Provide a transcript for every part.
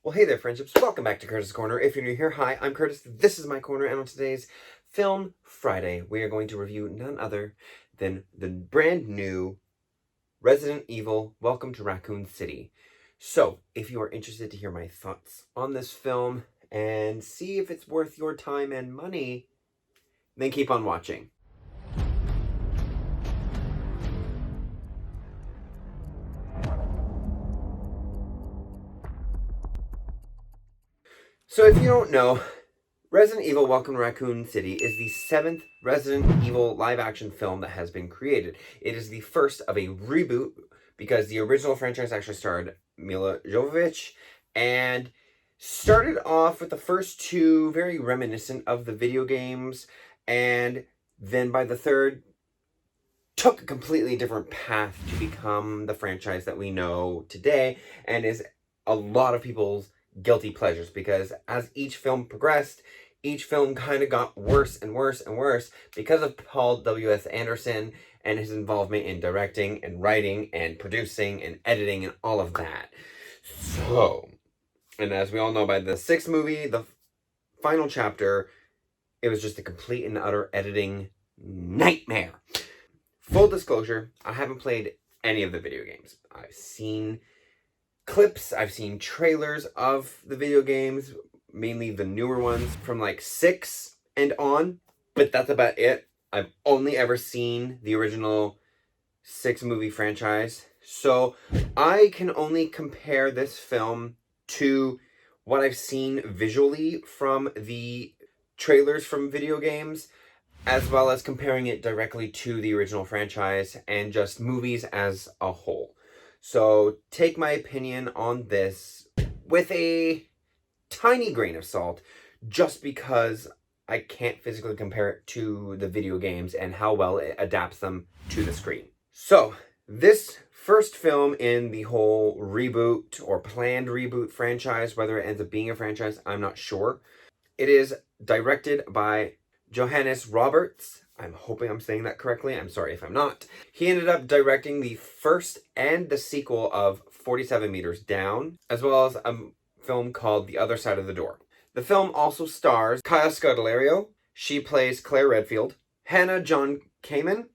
Well, hey there, friendships. Welcome back to Curtis' Corner. If you're new here, hi, I'm Curtis. This is my corner, and on today's Film Friday, we are going to review none other than the brand new Resident Evil Welcome to Raccoon City. So, if you are interested to hear my thoughts on this film and see if it's worth your time and money, then keep on watching. So if you don't know, Resident Evil Welcome to Raccoon City is the 7th Resident Evil live-action film that has been created. It is the first of a reboot because the original franchise actually starred Mila Jovovich and started off with the first two very reminiscent of the video games, and then by the third took a completely different path to become the franchise that we know today and is a lot of people's guilty pleasures, because as each film progressed, each film kind of got worse and worse and worse because of Paul W.S. Anderson and his involvement in directing and writing and producing and editing and all of that. So, and as we all know, by the 6th movie, the final chapter, it was just a complete and utter editing nightmare. Full disclosure, I haven't played any of the video games. I've seen clips, I've seen trailers of the video games, mainly the newer ones from like 6 and on, but that's about it. I've only ever seen the original 6 movie franchise, so I can only compare this film to what I've seen visually from the trailers from video games, as well as comparing it directly to the original franchise and just movies as a whole. So take my opinion on this with a tiny grain of salt, just because I can't physically compare it to the video games and how well it adapts them to the screen. So this first film in the whole reboot or planned reboot franchise, whether it ends up being a franchise, I'm not sure. It is directed by Johannes Roberts. I'm hoping I'm saying that correctly. I'm sorry if I'm not. He ended up directing the first and the sequel of 47 Meters Down, as well as a film called The Other Side of the Door. The film also stars Kaya Scodelario. She plays Claire Redfield. Hannah John Kamen.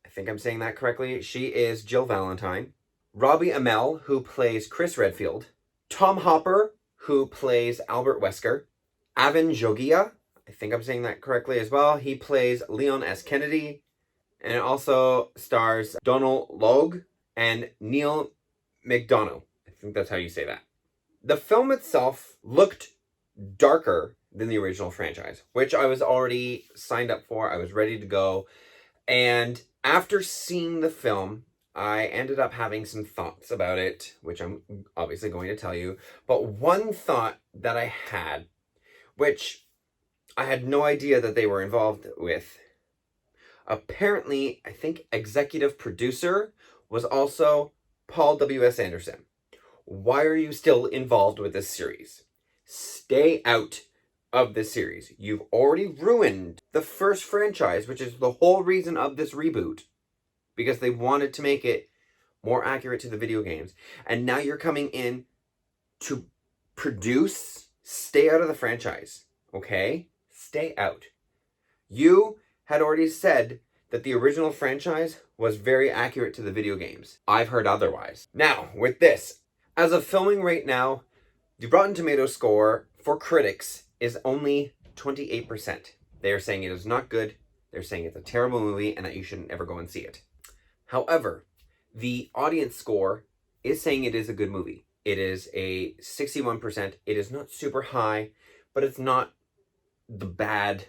I think I'm saying that correctly. She is Jill Valentine. Robbie Amell, who plays Chris Redfield. Tom Hopper, who plays Albert Wesker. Avan Jogia, I think I'm saying that correctly as well. He plays Leon S. Kennedy. And it also stars Donald Logue and Neil McDonough. I think that's how you say that. The film itself looked darker than the original franchise, which I was already signed up for. I was ready to go. And after seeing the film, I ended up having some thoughts about it, which I'm obviously going to tell you. But one thought that I had, which I had no idea that they were involved with. Apparently, I think executive producer was also Paul W.S. Anderson. Why are you still involved with this series? Stay out of this series. You've already ruined the first franchise, which is the whole reason of this reboot, because they wanted to make it more accurate to the video games. And now you're coming in to produce. Stay out of the franchise, okay? Stay out. You had already said that the original franchise was very accurate to the video games. I've heard otherwise. Now, with this, as of filming right now, the Rotten Tomatoes score for critics is only 28%. They are saying it is not good. They're saying it's a terrible movie and that you shouldn't ever go and see it. However, the audience score is saying it is a good movie. It is a 61%. It is not super high, but it's not the bad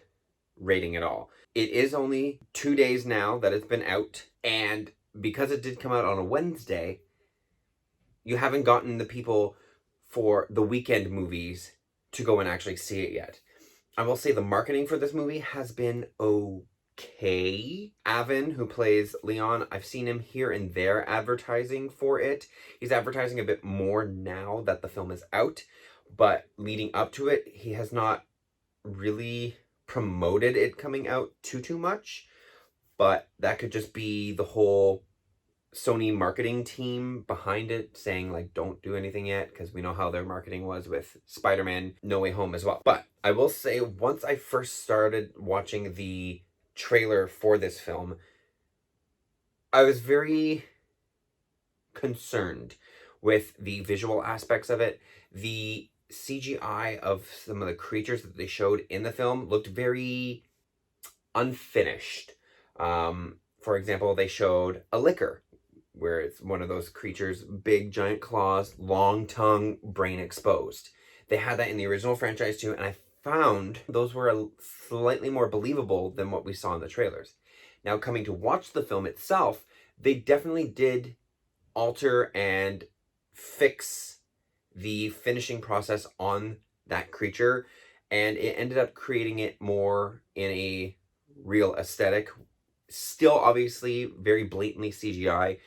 rating at all. It is only 2 days now that it's been out, and because it did come out on a Wednesday, you haven't gotten the people for the weekend movies to go and actually see it yet. I will say the marketing for this movie has been okay. Avan, who plays Leon, I've seen him here and there advertising for it. He's advertising a bit more now that the film is out, but leading up to it, he has not really promoted it coming out too much. But that could just be the whole Sony marketing team behind it saying, like, don't do anything yet, because we know how their marketing was with Spider-Man No Way Home as well. But I will say, once I first started watching the trailer for this film, I was very concerned with the visual aspects of it. The CGI of some of the creatures that they showed in the film looked very unfinished. For example, they showed a licker, where it's one of those creatures, big giant claws, long tongue, brain exposed. They had that in the original franchise too, and I found those were slightly more believable than what we saw in the trailers. Now, coming to watch the film itself, they definitely did alter and fix the finishing process on that creature, and it ended up creating it more in a real aesthetic. Still obviously very blatantly CGI,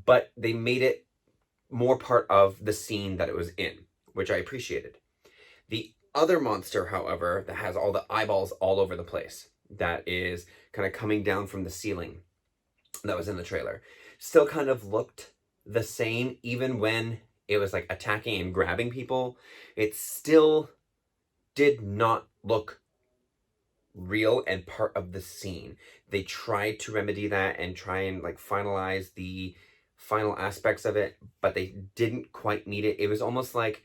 but they made it more part of the scene that it was in, which I appreciated. The other monster, however, that has all the eyeballs all over the place, that is kind of coming down from the ceiling, that was in the trailer, still kind of looked the same. Even when it was like attacking and grabbing people, it still did not look real and part of the scene. They tried to remedy that and try and like finalize the final aspects of it, but they didn't quite need it. It was almost like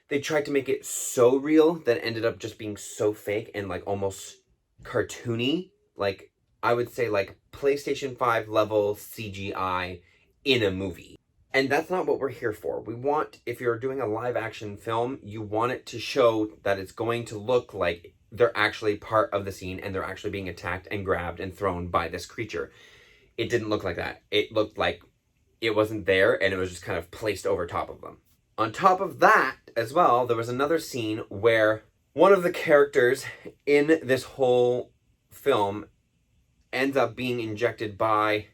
they tried to make it so real that it ended up just being so fake and like almost cartoony. Like, I would say like PlayStation 5 level CGI in a movie. And that's not what we're here for. We want, if you're doing a live action film, you want it to show that it's going to look like they're actually part of the scene and they're actually being attacked and grabbed and thrown by this creature. It didn't look like that. It looked like it wasn't there and it was just kind of placed over top of them. On top of that as well, there was another scene where one of the characters in this whole film ends up being injected by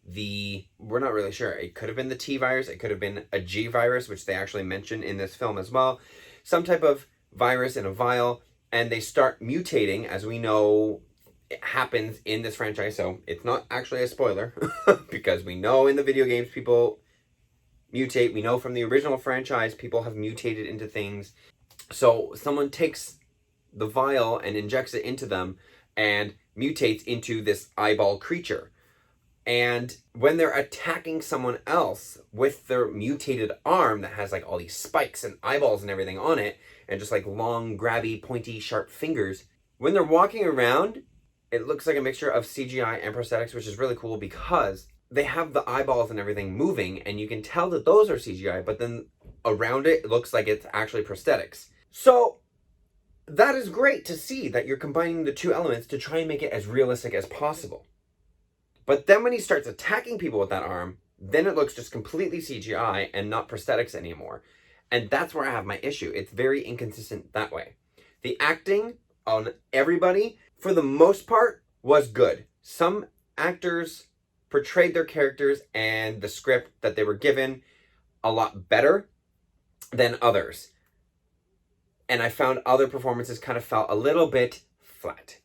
we're not really sure. It could have been the T virus. It could have been a G virus, which they actually mention in this film as well. Some type of virus in a vial, and they start mutating, as we know it happens in this franchise. So it's not actually a spoiler because we know in the video games people mutate. We know from the original franchise people have mutated into things. So someone takes the vial and injects it into them and mutates into this eyeball creature. And when they're attacking someone else with their mutated arm that has like all these spikes and eyeballs and everything on it, and just like long, grabby, pointy, sharp fingers, when they're walking around, it looks like a mixture of CGI and prosthetics, which is really cool because they have the eyeballs and everything moving, and you can tell that those are CGI, but then around it, it looks like it's actually prosthetics. So that is great to see that you're combining the two elements to try and make it as realistic as possible. But then when he starts attacking people with that arm, then it looks just completely CGI and not prosthetics anymore. And that's where I have my issue. It's very inconsistent that way. The acting on everybody, for the most part, was good. Some actors portrayed their characters and the script that they were given a lot better than others. And I found other performances kind of felt a little bit flat.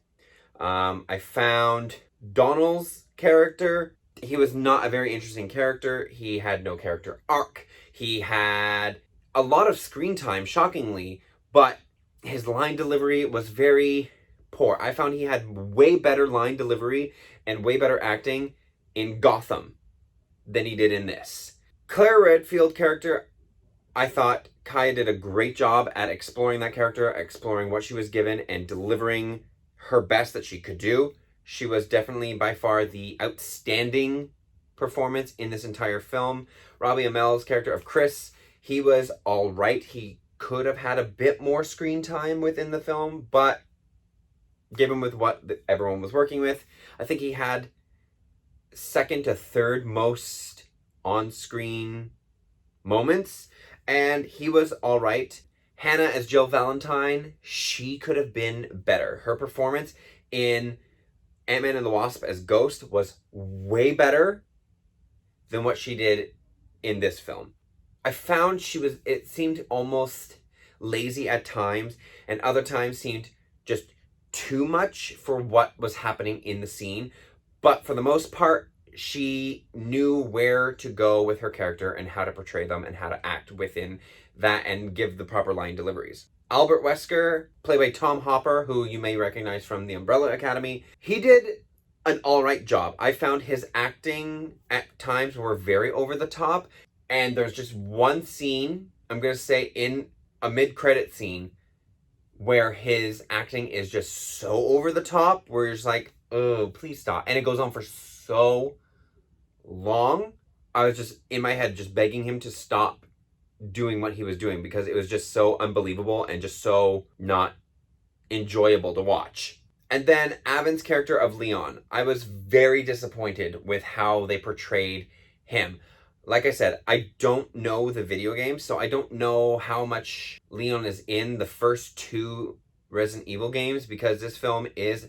I found Donald's character, he was not a very interesting character. He had no character arc. He had a lot of screen time, shockingly, but his line delivery was very poor. I found he had way better line delivery and way better acting in Gotham than he did in this. Claire Redfield character, I thought Kaya did a great job at exploring that character, exploring what she was given, and delivering her best that she could do. She was definitely by far the outstanding performance in this entire film. Robbie Amell's character of Chris, he was all right. He could have had a bit more screen time within the film, but given with what everyone was working with, I think he had second to third most on-screen moments, and he was all right. Hannah as Jill Valentine, she could have been better. Her performance in Ant-Man and the Wasp as Ghost was way better than what she did in this film. I found it seemed almost lazy at times, and other times seemed just too much for what was happening in the scene. But for the most part, she knew where to go with her character and how to portray them and how to act within that and give the proper line deliveries. Albert Wesker, played by Tom Hopper, who you may recognize from the Umbrella Academy, he did an alright job. I found his acting at times were very over the top, and there's just one scene, I'm going to say in a mid-credit scene, where his acting is just so over the top, where you're just like, oh, please stop. And it goes on for so long. I was just in my head just begging him to stop doing what he was doing, because it was just so unbelievable and just so not enjoyable to watch. And then Avan's character of Leon, I was very disappointed with how they portrayed him. Like I said, I don't know the video game, so I don't know how much Leon is in the first two Resident Evil games, because this film is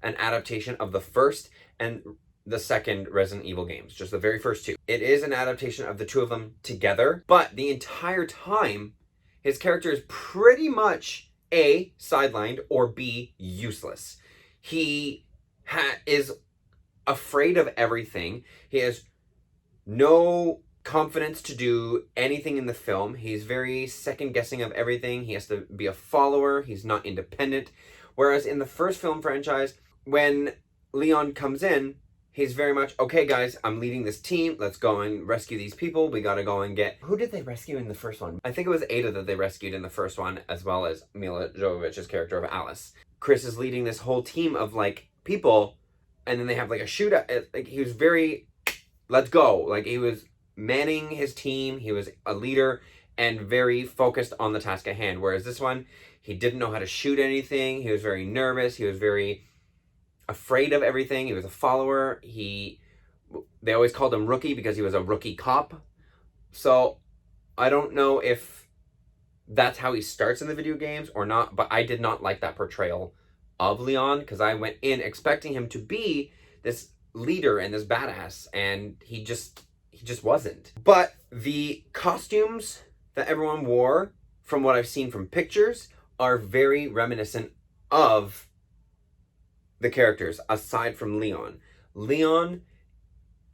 an adaptation of the first and the second Resident Evil games, just the very first two. It is an adaptation of the two of them together, but the entire time, his character is pretty much A, sidelined, or B, useless. He is afraid of everything. He has no confidence to do anything in the film. He's very second-guessing of everything. He has to be a follower. He's not independent. Whereas in the first film franchise, when Leon comes in, he's very much, okay, guys, I'm leading this team. Let's go and rescue these people. We gotta go and get... Who did they rescue in the first one? I think it was Ada that they rescued in the first one, as well as Mila Jovovich's character of Alice. Chris is leading this whole team of, like, people, and then they have, like, a shootout. Like, he was very, let's go. Like, he was manning his team. He was a leader and very focused on the task at hand. Whereas this one, he didn't know how to shoot anything. He was very nervous. He was very afraid of everything. He was a follower. They always called him Rookie because he was a rookie cop. So I don't know if that's how he starts in the video games or not, but I did not like that portrayal of Leon, because I went in expecting him to be this leader and this badass, and he just wasn't. But the costumes that everyone wore, from what I've seen from pictures, are very reminiscent of the characters, aside from Leon. Leon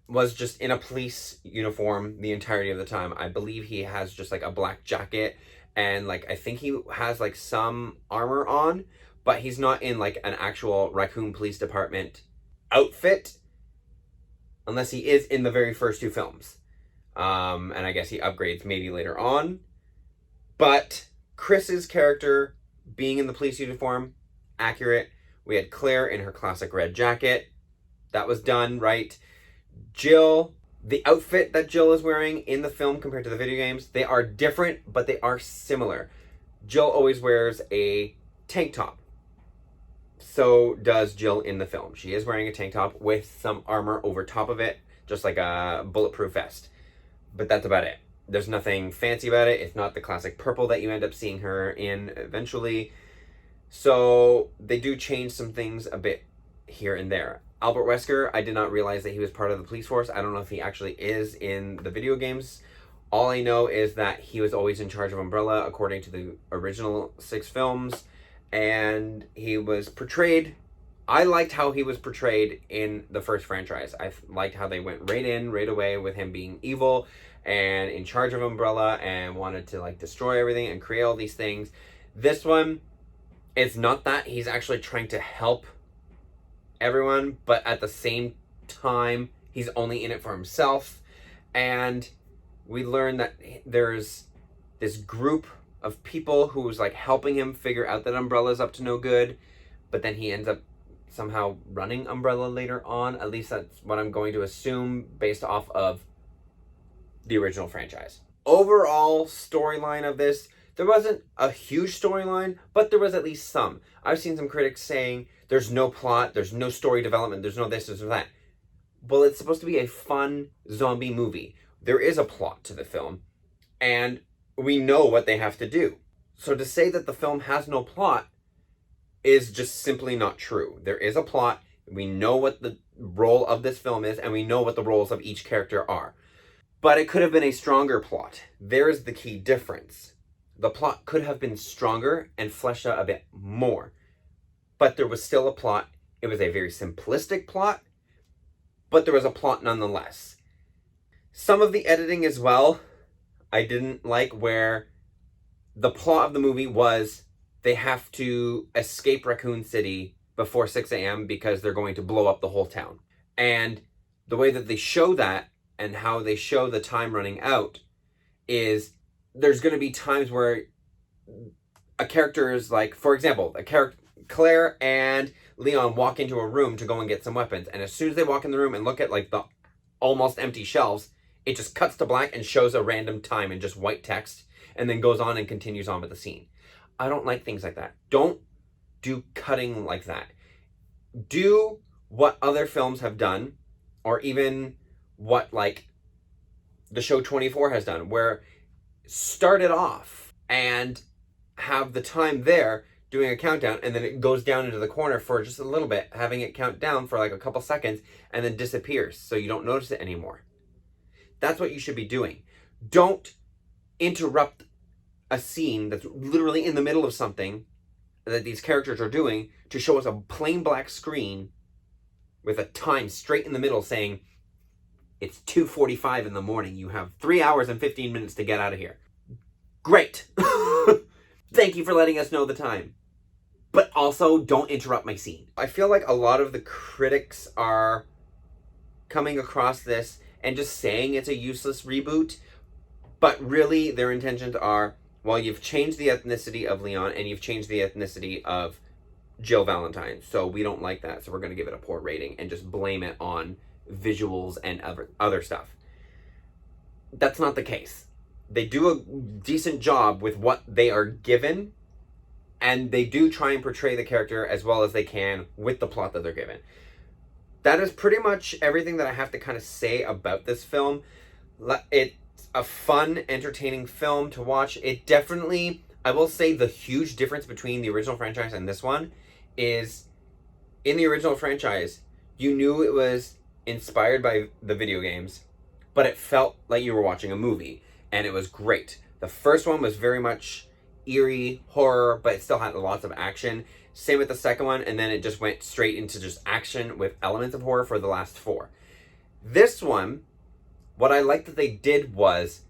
was just in a police uniform the entirety of the time. I believe he has just like a black jacket, and like I think he has like some armor on, but he's not in like an actual Raccoon Police Department outfit, unless he is in the very first two films. And I guess he upgrades maybe later on. But Chris's character being in the police uniform, accurate. We had Claire in her classic red jacket. That was done right. Jill, the outfit that Jill is wearing in the film compared to the video games, they are different, but they are similar. Jill always wears a tank top. So does Jill in the film. She is wearing a tank top with some armor over top of it, just like a bulletproof vest. But that's about it. There's nothing fancy about it. It's not the classic purple that you end up seeing her in eventually. So they do change some things a bit here and there. Albert Wesker, I did not realize that he was part of the police force. I don't know if he actually is in the video games. All I know is that he was always in charge of Umbrella according to the original 6 films. And he was portrayed... I liked how he was portrayed in the first franchise. I liked how they went right in, right away with him being evil and in charge of Umbrella and wanted to like destroy everything and create all these things. This one... it's not that. He's actually trying to help everyone, but at the same time, he's only in it for himself. And we learn that there's this group of people who's like helping him figure out that Umbrella's up to no good, but then he ends up somehow running Umbrella later on. At least that's what I'm going to assume based off of the original franchise. Overall storyline of this, there wasn't a huge storyline, but there was at least some. I've seen some critics saying there's no plot, there's no story development, there's no this, there's no that. Well, it's supposed to be a fun zombie movie. There is a plot to the film, and we know what they have to do. So to say that the film has no plot is just simply not true. There is a plot, we know what the role of this film is, and we know what the roles of each character are. But it could have been a stronger plot. There's the key difference. The plot could have been stronger and fleshed out a bit more. But there was still a plot. It was a very simplistic plot, but there was a plot nonetheless. Some of the editing as well, I didn't like, where the plot of the movie was they have to escape Raccoon City before 6 a.m. because they're going to blow up the whole town. And the way that they show that and how they show the time running out is there's going to be times where a character is like, for example, Claire and Leon walk into a room to go and get some weapons. And as soon as they walk in the room and look at like the almost empty shelves, it just cuts to black and shows a random time in just white text and then goes on and continues on with the scene. I don't like things like that. Don't do cutting like that. Do what other films have done, or even what like the show 24 has done, where start it off and have the time there doing a countdown, and then it goes down into the corner for just a little bit, having it count down for like a couple seconds, and then disappears so you don't notice it anymore. That's what you should be doing. Don't interrupt a scene that's literally in the middle of something that these characters are doing to show us a plain black screen with a time straight in the middle saying, it's 2:45 in the morning. You have 3 hours and 15 minutes to get out of here. Great. Thank you for letting us know the time. But also, don't interrupt my scene. I feel like a lot of the critics are coming across this and just saying it's a useless reboot, but really their intentions are, well, you've changed the ethnicity of Leon and you've changed the ethnicity of Jill Valentine, so we don't like that, so we're going to give it a poor rating and just blame it on visuals and other stuff. That's not the case. They do a decent job with what they are given, and they do try and portray the character as well as they can with the plot that they're given. That is pretty much everything that I have to kind of say about this film. It's a fun, entertaining film to watch. It definitely, I will say, the huge difference between the original franchise and this one is, in the original franchise, you knew it was inspired by the video games, but it felt like you were watching a movie, and it was great. The first one was very much eerie horror, but it still had lots of action. Same with the second one, and then it just went straight into just action with elements of horror for the last four. This one, what I liked that they did was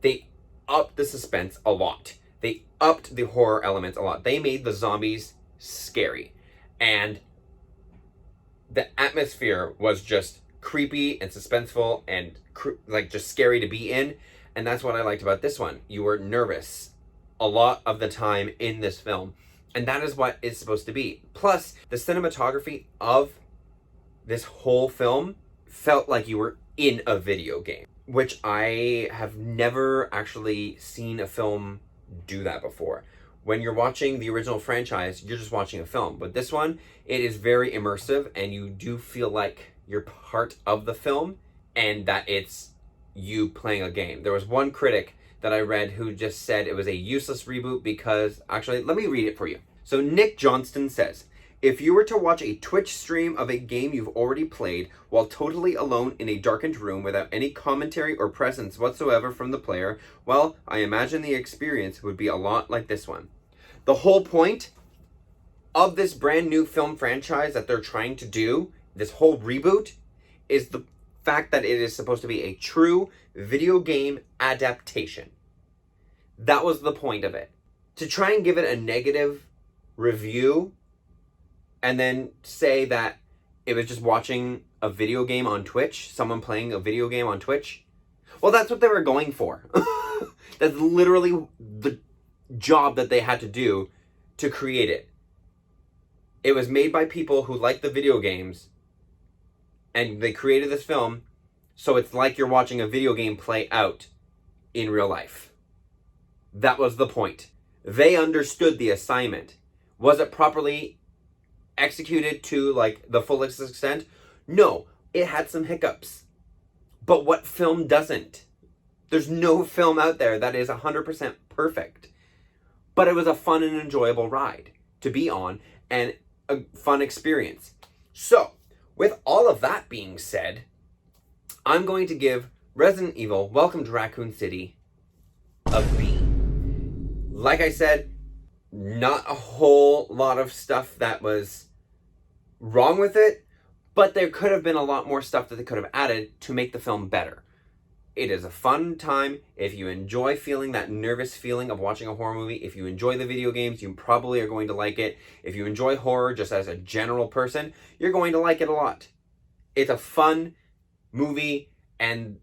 they upped the suspense a lot. They upped the horror elements a lot. They made the zombies scary, and the atmosphere was just creepy and suspenseful and like just scary to be in. And that's what I liked about this one. You were nervous a lot of the time in this film, and that is what it's supposed to be. Plus, the cinematography of this whole film felt like you were in a video game, which I have never actually seen a film do that before. When you're watching the original franchise, you're just watching a film. But this one, it is very immersive, and you do feel like you're part of the film and that it's you playing a game. There was one critic that I read who just said it was a useless reboot because, actually, let me read it for you. So Nick Johnston says, if you were to watch a Twitch stream of a game you've already played while totally alone in a darkened room without any commentary or presence whatsoever from the player, well, I imagine the experience would be a lot like this one. The whole point of this brand new film franchise that they're trying to do, this whole reboot, is the fact that it is supposed to be a true video game adaptation. That was the point of it. To try and give it a negative review and then say that it was just watching a video game on Twitch, someone playing a video game on Twitch, well, that's what they were going for. That's literally the job that they had to do to create it. It was made by people who like the video games, and they created this film, so it's like you're watching a video game play out in real life. That was the point. They understood the assignment. Was it properly executed to like the fullest extent? No, it had some hiccups. But what film doesn't? There's no film out there that is 100% perfect. But it was a fun and enjoyable ride to be on and a fun experience. So, with all of that being said, I'm going to give Resident Evil Welcome to Raccoon City a B. Like I said, not a whole lot of stuff that was wrong with it, but there could have been a lot more stuff that they could have added to make the film better. It is a fun time. If you enjoy feeling that nervous feeling of watching a horror movie, if you enjoy the video games, you probably are going to like it. If you enjoy horror just as a general person, you're going to like it a lot. It's a fun movie, and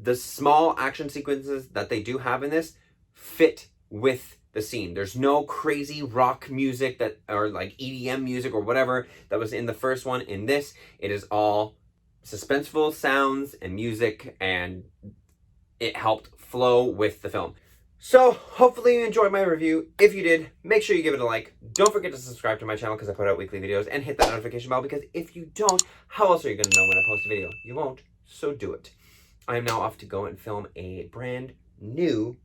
the small action sequences that they do have in this fit with the scene. There's no crazy rock music or like EDM music or whatever that was in the first one. In this, it is all suspenseful sounds and music, and it helped flow with the film. So hopefully you enjoyed my review. If you did, make sure you give it a like. Don't forget to subscribe to my channel because I put out weekly videos, and hit that notification bell, because if you don't, how else are you going to know when I post a video? You won't, so do it. I am now off to go and film a brand new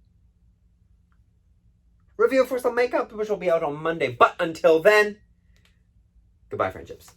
review for some makeup, which will be out on Monday. But until then, goodbye, friendships.